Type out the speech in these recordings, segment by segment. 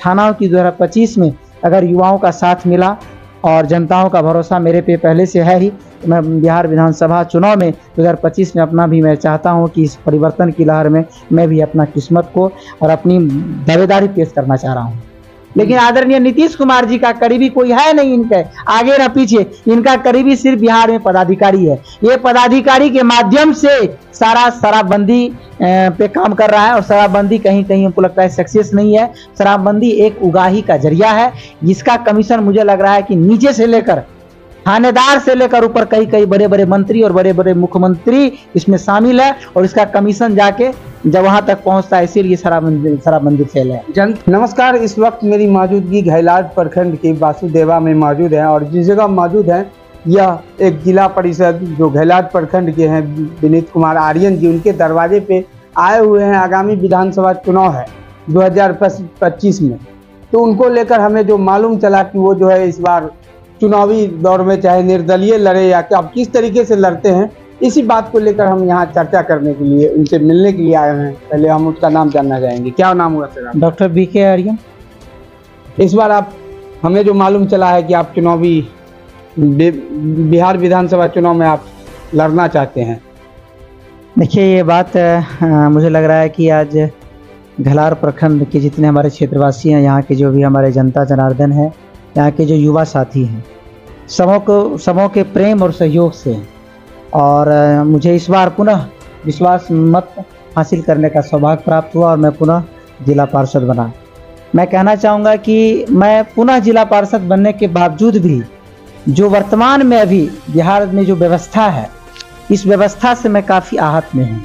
ठाना कि 2025 में अगर युवाओं का साथ मिला और जनताओं का भरोसा मेरे पे पहले से है ही, मैं बिहार विधानसभा चुनाव में 2025 में अपना भी मैं चाहता हूं कि इस परिवर्तन की लहर में मैं भी अपना किस्मत को और अपनी दावेदारी पेश करना चाह रहा हूं। लेकिन आदरणीय नीतीश कुमार जी का करीबी कोई है नहीं, इनके आगे ना पीछे, इनका करीबी सिर्फ बिहार में पदाधिकारी है। ये पदाधिकारी के माध्यम से सारा शराबबंदी पे काम कर रहा है और शराबबंदी कहीं कहीं हमको लगता है सक्सेस नहीं है। शराबबंदी एक उगाही का जरिया है जिसका कमीशन मुझे लग रहा है कि नीचे से लेकर थानेदार से लेकर ऊपर कई कई बड़े बड़े मंत्री और बड़े बड़े मुख्यमंत्री इसमें शामिल है और इसका कमीशन जाके जब वहां तक पहुंचता है, इसीलिए शराबबंदी फेल है। नमस्कार, इस वक्त मेरी मौजूदगी घैलाट प्रखंड के वासुदेवा में मौजूद है और जिस जगह मौजूद है यह एक जिला परिषद जो घैलाट प्रखंड के हैं विनीत कुमार आर्यन जी, उनके दरवाजे पे आए हुए हैं। आगामी विधानसभा चुनाव है 2025 में, तो उनको लेकर हमें जो मालूम चला कि वो जो है इस बार चुनावी दौर में चाहे निर्दलीय लड़े या अब किस तरीके से लड़ते हैं, इसी बात को लेकर हम यहाँ चर्चा करने के लिए उनसे मिलने के लिए आए हैं। पहले हम उसका नाम जानना चाहेंगे। क्या नाम हुआ सर? Doctor BK Aryan. इस बार आप हमें जो मालूम चला है कि आप चुनावी बिहार विधानसभा चुनाव में आप लड़ना चाहते हैं। देखिए, ये बात मुझे लग रहा है कि आज घैलाट प्रखंड के जितने हमारे क्षेत्रवासी हैं, यहाँ के जो भी हमारे जनता जनार्दन है, यहाँ के जो युवा साथी हैं, सबों के प्रेम और सहयोग से और मुझे इस बार पुनः विश्वास मत हासिल करने का सौभाग्य प्राप्त हुआ और मैं पुनः जिला पार्षद बना। मैं कहना चाहूँगा कि मैं पुनः जिला पार्षद बनने के बावजूद भी जो वर्तमान में अभी बिहार में जो व्यवस्था है, इस व्यवस्था से मैं काफ़ी आहत में हूँ।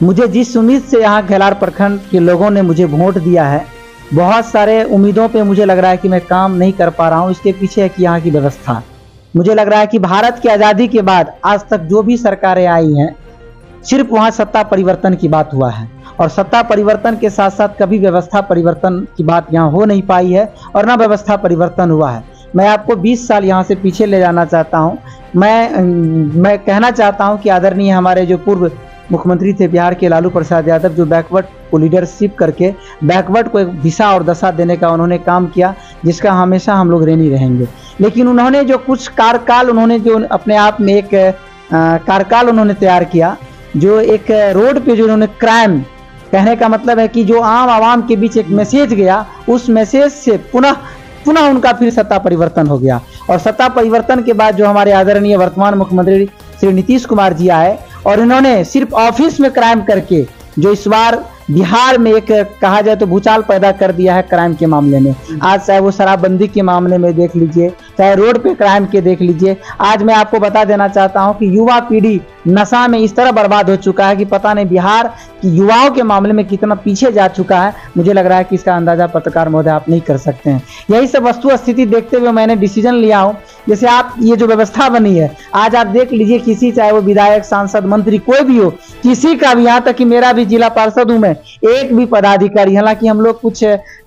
मुझे जिस उम्मीद से यहाँ घैलाट प्रखंड के लोगों ने मुझे वोट दिया है, बहुत सारे उम्मीदों पे मुझे लग रहा है कि मैं काम नहीं कर पा रहा हूँ। इसके पीछे है कि यहाँ की व्यवस्था, मुझे लग रहा है कि भारत की आज़ादी के बाद आज तक जो भी सरकारें आई हैं, सिर्फ वहाँ सत्ता परिवर्तन की बात हुआ है और सत्ता परिवर्तन के साथ साथ कभी व्यवस्था परिवर्तन की बात यहाँ हो नहीं पाई है और ना व्यवस्था परिवर्तन हुआ है। मैं आपको 20 साल यहाँ से पीछे ले जाना चाहता हूँ। मैं कहना चाहता हूँ कि आदरणीय हमारे जो पूर्व मुख्यमंत्री थे बिहार के लालू प्रसाद यादव, जो बैकवर्ड को लीडरशिप करके बैकवर्ड को एक दिशा और दशा देने का उन्होंने काम किया, जिसका हमेशा हम लोग ऋणी रहेंगे। लेकिन उन्होंने जो कुछ कार्यकाल उन्होंने जो अपने आप में एक कार्यकाल उन्होंने तैयार किया, जो एक रोड पे जो उन्होंने क्राइम, कहने का मतलब है कि जो आम आवाम के बीच एक मैसेज गया, उस मैसेज से पुनः उनका फिर सत्ता परिवर्तन हो गया। और सत्ता परिवर्तन के बाद जो हमारे आदरणीय वर्तमान मुख्यमंत्री श्री नीतीश कुमार जी आए और इन्होंने सिर्फ ऑफिस में क्राइम करके जो इस बार बिहार में एक कहा जाए तो भूचाल पैदा कर दिया है क्राइम के मामले में। आज चाहे वो शराबबंदी के मामले में देख लीजिए, चाहे रोड पे क्राइम के देख लीजिए। आज मैं आपको बता देना चाहता हूं कि युवा पीढ़ी नशा में इस तरह बर्बाद हो चुका है कि पता नहीं बिहार की युवाओं के मामले में कितना पीछे जा चुका है। मुझे लग रहा है कि इसका अंदाजा पत्रकार महोदय आप नहीं कर सकते हैं। यही सब वस्तु स्थिति देखते हुए मैंने डिसीजन लिया हूँ। जैसे आप ये जो व्यवस्था बनी है, आज आप देख लीजिए, किसी चाहे वो विधायक, सांसद, मंत्री कोई भी हो, किसी का भी, यहाँ तक कि मेरा भी जिला पार्षद हूँ मैं, एक भी पदाधिकारी, हालांकि हम लोग कुछ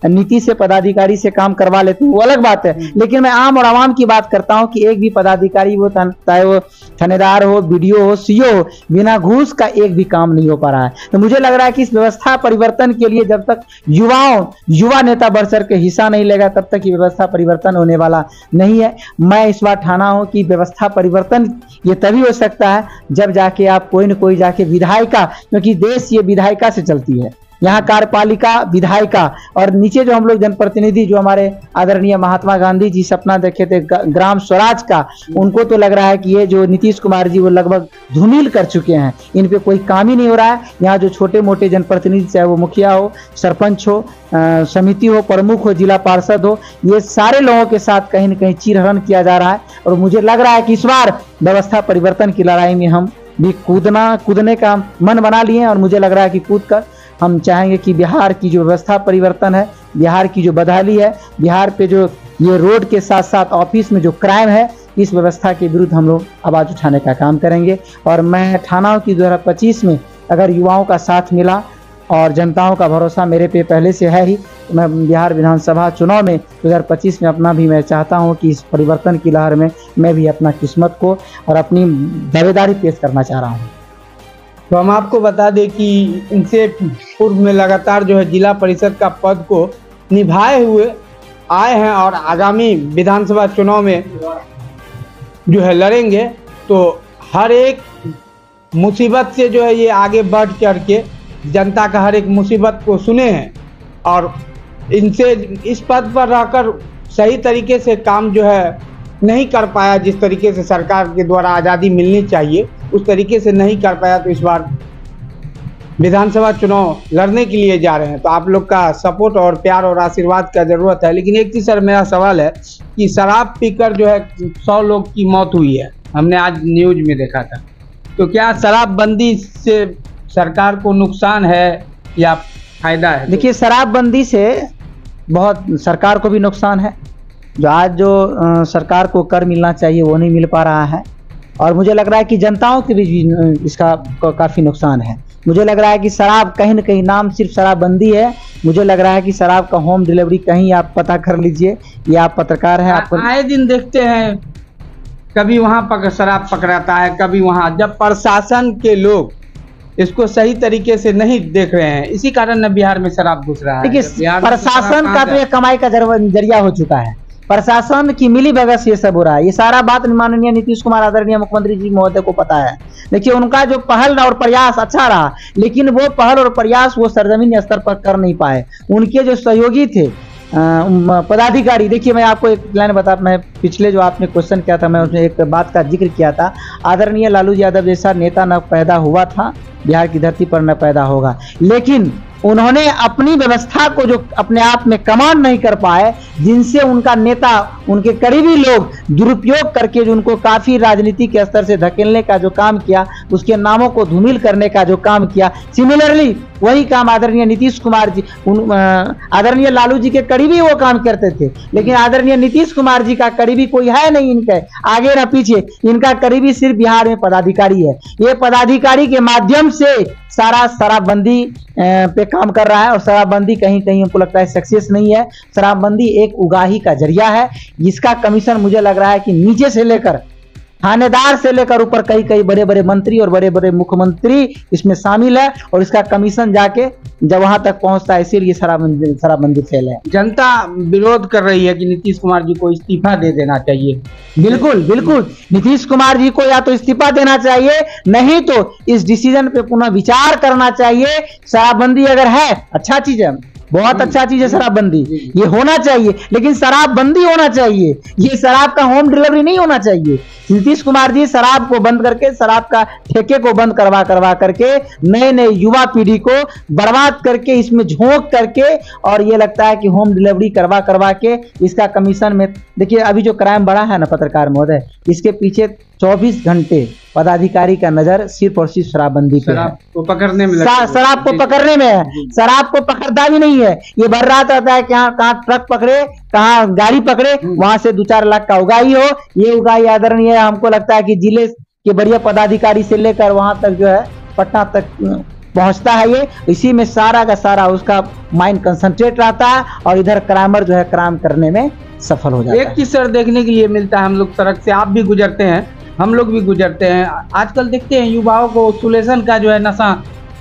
नीति से पदाधिकारी से काम करवा लेते हैं, वो अलग बात है, लेकिन मैं आम और आवाम की बात करता हूं कि एक भी पदाधिकारी वो चाहे वो थानेदार हो, BDO हो, CO हो, बिना घूस का एक भी काम नहीं हो पा रहा है। तो मुझे लग रहा है कि इस व्यवस्था परिवर्तन के लिए जब तक युवा नेता बढ़ चढ़ के हिस्सा नहीं लेगा, तब तक ये व्यवस्था परिवर्तन होने वाला नहीं है। मैं इस बार ठाना हूं कि व्यवस्था परिवर्तन ये तभी हो सकता है जब जाके आप कोई न कोई जाके विधायिका, क्योंकि देश ये विधायिका से चलती है, यहाँ कार्यपालिका, विधायिका और नीचे जो हम लोग जनप्रतिनिधि, जो हमारे आदरणीय महात्मा गांधी जी सपना देखे थे ग्राम स्वराज का, उनको तो लग रहा है कि ये जो नीतीश कुमार जी वो लगभग धूमिल कर चुके हैं, इन पे कोई काम ही नहीं हो रहा है। यहाँ जो छोटे मोटे जनप्रतिनिधि, चाहे वो मुखिया हो, सरपंच हो, समिति हो, प्रमुख हो, जिला पार्षद हो, ये सारे लोगों के साथ कहीं न कहीं चीरहरण किया जा रहा है। और मुझे लग रहा है कि इस बार व्यवस्था परिवर्तन की लड़ाई में हम भी कूदने का मन बना लिए और मुझे लग रहा है कि कूद कर हम चाहेंगे कि बिहार की जो व्यवस्था परिवर्तन है, बिहार की जो बदहाली है, बिहार पे जो ये रोड के साथ साथ ऑफिस में जो क्राइम है, इस व्यवस्था के विरुद्ध हम लोग आवाज़ उठाने का काम करेंगे। और मैं ठाना हूं कि 2025 में अगर युवाओं का साथ मिला और जनताओं का भरोसा मेरे पे पहले से है ही, तो मैं बिहार विधानसभा चुनाव में 2025 में अपना भी मैं चाहता हूं कि इस परिवर्तन की लहर में मैं भी अपना किस्मत को और अपनी दावेदारी पेश करना चाह रहा हूँ। तो हम आपको बता दें कि इनसे पूर्व में लगातार जो है जिला परिषद का पद को निभाए हुए आए हैं और आगामी विधानसभा चुनाव में जो है लड़ेंगे, तो हर एक मुसीबत से जो है ये आगे बढ़ चढ़ के जनता का हर एक मुसीबत को सुने हैं और इनसे इस पद पर रहकर सही तरीके से काम जो है नहीं कर पाया, जिस तरीके से सरकार के द्वारा आज़ादी मिलनी चाहिए उस तरीके से नहीं कर पाया, तो इस बार विधानसभा चुनाव लड़ने के लिए जा रहे हैं। तो आप लोग का सपोर्ट और प्यार और आशीर्वाद का ज़रूरत है। लेकिन एक चीज़ सर, मेरा सवाल है कि शराब पीकर जो है 100 लोग की मौत हुई है, हमने आज न्यूज में देखा था, तो क्या शराबबंदी से सरकार को नुकसान है या फायदा है? देखिए, शराबबंदी से बहुत सरकार को भी नुकसान है। जो आज जो सरकार को कर मिलना चाहिए वो नहीं मिल पा रहा है, और मुझे लग रहा है कि जनताओं के बीच भी इसका काफ़ी नुकसान है। मुझे लग रहा है कि शराब कहीं न कहीं, नाम सिर्फ शराबबंदी है, मुझे लग रहा है कि शराब का होम डिलीवरी कहीं आप पता कर लीजिए, या आप पत्रकार हैं, आपको आए दिन देखते हैं कभी वहाँ शराब पकड़ाता है, कभी वहाँ, जब प्रशासन के लोग इसको सही तरीके से नहीं देख रहे हैं, इसी कारण न बिहार में शराब घुस रहा है। देखिए, प्रशासन का तो कमाई का जरिया हो चुका है, प्रशासन की मिली भगत से ये सब हो रहा है। ये सारा बात माननीय नीतीश कुमार आदरणीय मुख्यमंत्री जी महोदय को पता है। देखिए, उनका जो पहल और प्रयास अच्छा रहा, लेकिन वो पहल और प्रयास वो सरजमीनी स्तर पर कर नहीं पाए। उनके जो सहयोगी थे पदाधिकारी, देखिए मैं आपको एक लाइन बता, मैं पिछले जो आपने क्वेश्चन किया था मैं उसमें एक बात का जिक्र किया था, आदरणीय लालू यादव जैसा नेता न पैदा हुआ था बिहार की धरती पर, न पैदा होगा। लेकिन उन्होंने अपनी व्यवस्था को जो अपने आप में कमांड नहीं कर पाए, जिनसे उनका नेता, उनके करीबी लोग दुरुपयोग करके जो उनको काफी राजनीति के स्तर से धकेलने का जो काम किया, उसके नामों को धूमिल करने का जो काम किया, सिमिलरली वही काम आदरणीय नीतीश कुमार जी, आदरणीय लालू जी के करीबी वो काम करते थे। लेकिन आदरणीय नीतीश कुमार जी का करीबी कोई है नहीं, इनके आगे न पीछे, इनका करीबी सिर्फ बिहार में पदाधिकारी है। ये पदाधिकारी के माध्यम से सारा शराबबंदी पे काम कर रहा है, और शराबबंदी कहीं कहीं हमको लगता है सक्सेस नहीं है। शराबबंदी एक उगाही का जरिया है, जिसका कमीशन मुझे लग रहा है कि नीचे से लेकर थानेदार से लेकर ऊपर कई कई बड़े बड़े मंत्री और बड़े बड़े मुख्यमंत्री इसमें शामिल है, और इसका कमीशन जाके जब वहां तक पहुंचता है, इसीलिए शराबबंदी फेल है। जनता विरोध कर रही है कि नीतीश कुमार जी को इस्तीफा दे देना चाहिए। बिल्कुल बिल्कुल, नीतीश कुमार जी को या तो इस्तीफा देना चाहिए, नहीं तो इस डिसीजन पे पुनः विचार करना चाहिए। शराबबंदी अगर है, अच्छा चीज है, बहुत अच्छा चीज है शराबबंदी, ये होना चाहिए, लेकिन शराबबंदी होना चाहिए, ये शराब का होम डिलीवरी नहीं होना चाहिए। नीतीश कुमार जी शराब को बंद करके, शराब का ठेके को बंद करवा करके नए नए युवा पीढ़ी को बर्बाद करके, इसमें झोंक करके, और ये लगता है कि होम डिलीवरी करवा के इसका कमीशन में, देखिए अभी जो क्राइम बढ़ा है ना पत्रकार महोदय, इसके पीछे 24 घंटे पदाधिकारी का नजर सिर्फ और सिर्फ शराबबंदी पे है। शराब को पकड़ने में है, शराब को पकड़ता भी नहीं है, ये भर रात रहता है कहाँ ट्रक पकड़े, कहाँ गाड़ी पकड़े, वहां से 2-4 लाख का उगाही हो। ये उगाही आदरणीय, हमको लगता है कि जिले के बढ़िया पदाधिकारी से लेकर वहां तक जो है पटना तक पहुंचता है। ये इसी में सारा का सारा उसका माइंड कंसंट्रेट रहता है, और इधर क्राइमर जो है क्राइम करने में सफल हो जाता है। एक चीज सर देखने के लिए मिलता है, हम लोग सड़क से, आप भी गुजरते हैं, हम लोग भी गुजरते हैं, आजकल देखते हैं युवाओं को सुलेशन का जो है नशा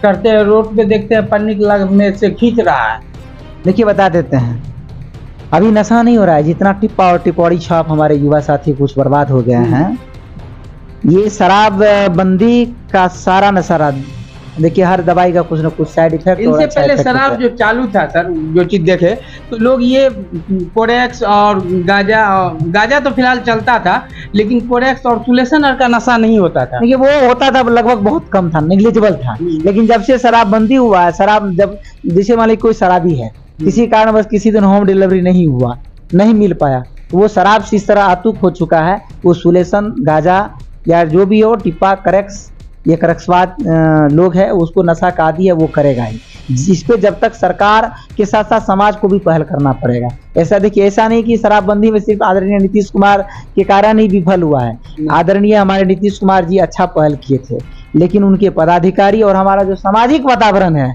करते हैं, रोड पे देखते हैं पन्नी में से खींच रहा है। देखिए बता देते हैं, अभी नशा नहीं हो रहा है, जितना टिप्पा और टिपौड़ी छाप हमारे युवा साथी कुछ बर्बाद हो गए हैं, ये शराबबंदी का सारा नशा। देखिए हर दवाई का कुछ न कुछ साइड इफेक्ट। इनसे पहले शराब जो चालू था सर, जो चीज देखे तो लोग ये कोरेक्स और गांजा तो फिलहाल चलता था, लेकिन कोरेक्स और सुलेशन का नशा नहीं होता था। देखिए वो होता था, लगभग बहुत कम था, नेग्लिजिबल था। लेकिन जब से शराबबंदी हुआ है, शराब जब जैसे मान लीजिए कोई शराबी है, किसी कारण बस किसी दिन होम डिलीवरी नहीं हुआ, नहीं मिल पाया, तो वो शराब से इस तरह आतुक हो चुका है, वो सुलेशन, गांजा या जो भी हो, टिप्पा, करेक्स, ये करक्सवाद लोग है, उसको नशा का आदी है, वो करेगा ही। जिस पे जब तक सरकार के साथ साथ समाज को भी पहल करना पड़ेगा। ऐसा देखिए, ऐसा नहीं कि शराबबंदी में सिर्फ आदरणीय नीतीश कुमार के कारण ही विफल हुआ है। आदरणीय हमारे नीतीश कुमार जी अच्छा पहल किए थे, लेकिन उनके पदाधिकारी और हमारा जो सामाजिक वातावरण है,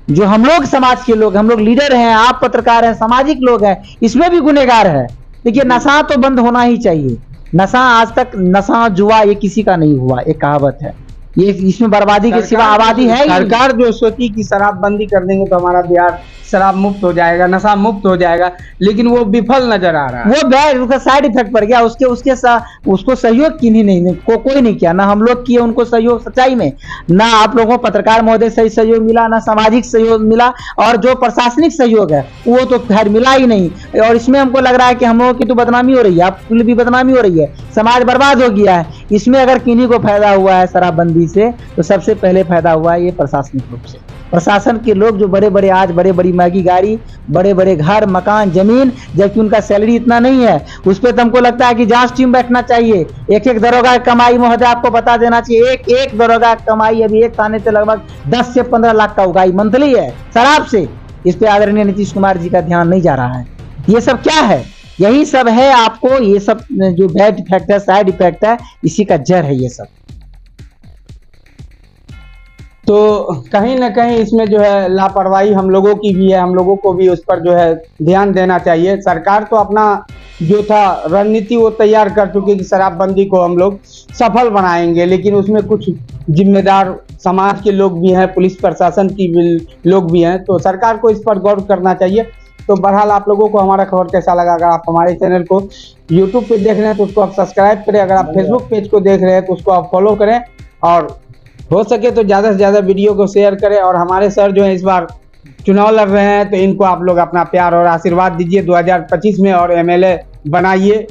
जो हम लोग समाज के लोग, हम लोग लीडर हैं, आप पत्रकार हैं, सामाजिक लोग हैं, इसमें भी गुनहगार है। देखिए नशा तो बंद होना ही चाहिए। नशा आज तक, नशा जुआ ये किसी का नहीं हुआ, एक कहावत है, ये इसमें बर्बादी के सिवा आबादी है ही नहीं। सरकार जो सोची कि शराबबंदी कर देंगे तो हमारा बिहार शराब मुक्त हो जाएगा, नशा मुक्त हो जाएगा, लेकिन वो विफल नजर आ रहा है। वो बैड उसका साइड इफेक्ट पड़ गया। उसको सहयोग किन्हीं नहीं कोई नहीं किया, ना हम लोग किए उनको सहयोग सच्चाई में, ना आप लोगों को पत्रकार महोदय से सहयोग मिला, ना सामाजिक सहयोग मिला, और जो प्रशासनिक सहयोग है वो तो खैर मिला ही नहीं। और इसमें हमको लग रहा है कि हम लोगों की तो बदनामी हो रही है, आपकी भी बदनामी हो रही है, समाज बर्बाद हो गया है। इसमें अगर किन्हीं को फायदा हुआ है शराबबंदी से, तो सबसे पहले फायदा हुआ है ये प्रशासनिक रूप से। प्रशासन के लोग जो बड़े बड़े आज बड़े बड़ी महंगी गाड़ी, बड़े बड़े घर, मकान, जमीन, जबकि उनका सैलरी इतना नहीं है, उस पर तुमको लगता है कि जांच टीम बैठना चाहिए। एक एक दरोगा की कमाई महोदय आपको बता देना चाहिए, एक एक दरोगा की कमाई अभी एक थाने से लगभग 10 से 15 लाख का उगाई मंथली है शराब से। इस पे आदरणीय नीतीश कुमार जी का ध्यान नहीं जा रहा है। ये सब क्या है? यही सब है। आपको ये सब जो बैड इफेक्ट है, साइड इफेक्ट है, इसी का जड़ है ये सब। तो कहीं ना कहीं इसमें जो है लापरवाही हम लोगों की भी है, हम लोगों को भी उस पर जो है ध्यान देना चाहिए। सरकार तो अपना जो था रणनीति वो तैयार कर चुकी कि शराबबंदी को हम लोग सफल बनाएंगे, लेकिन उसमें कुछ जिम्मेदार समाज के लोग भी हैं, पुलिस प्रशासन की लोग भी हैं, तो सरकार को इस पर गौर करना चाहिए। तो बहरहाल आप लोगों को हमारा खबर कैसा लगा? अगर आप हमारे चैनल को यूट्यूब पे देख रहे हैं तो उसको आप सब्सक्राइब करें, अगर आप फेसबुक पेज को देख रहे हैं तो उसको आप फॉलो करें, और हो सके तो ज़्यादा से ज़्यादा वीडियो को शेयर करें। और हमारे सर जो है इस बार चुनाव लड़ रहे हैं, तो इनको आप लोग अपना प्यार और आशीर्वाद दीजिए 2025 में, और MLA बनाइए।